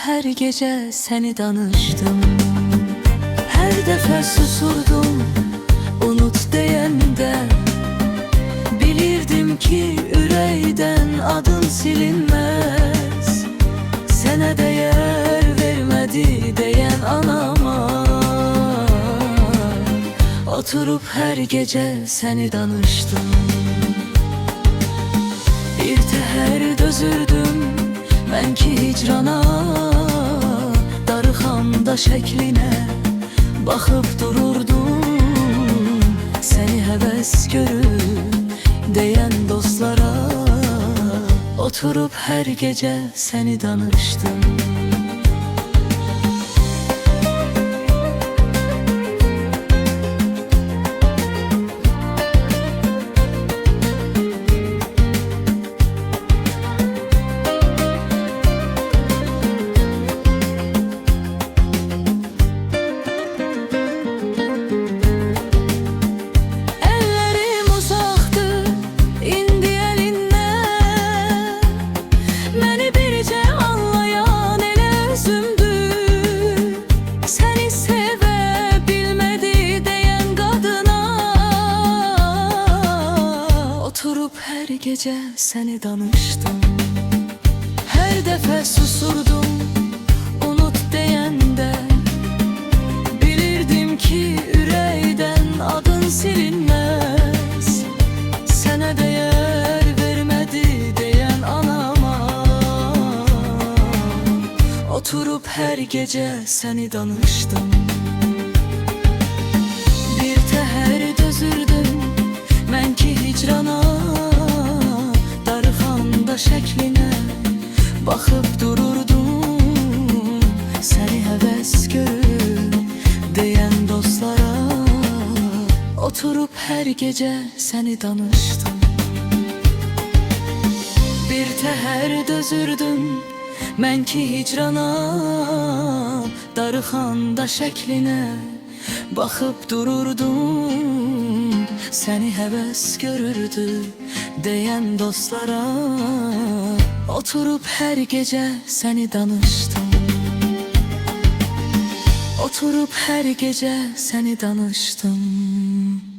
her gece seni danıştım. Her defa susurdum unut deyende. Bilirdim ki ürəkdən adın silinmez. Sənə değer vermedi deyən anama. Oturup her gece seni danıştım. Bir təhər dözürdüm mən ki hicrana. Darıxanda şəklinə baxıb dururdum. Səni həvəs görüb deyən dostlara. Oturup her gece seni danıştım. Oturup her gece seni danıştım. Her defa susurdum unut deyende. Bilirdim ki ürəkdən adın silinmez. Sənə değer vermedi deyən anama. Oturup her gece seni danıştım. Bir təhər dözürdüm mən ki hicrana. Darıxanda şəklinə baxıb dururdum. Səni həvəs görüb deyən dostlara. Oturup her gece seni danıştım. Bir təhər dözürdüm mən ki hicrana. Darıxanda şəklinə baxıb dururdum. Səni həvəs görürdü deyən dostlara. Oturup her gece seni danıştım. Oturup her gece seni danıştım.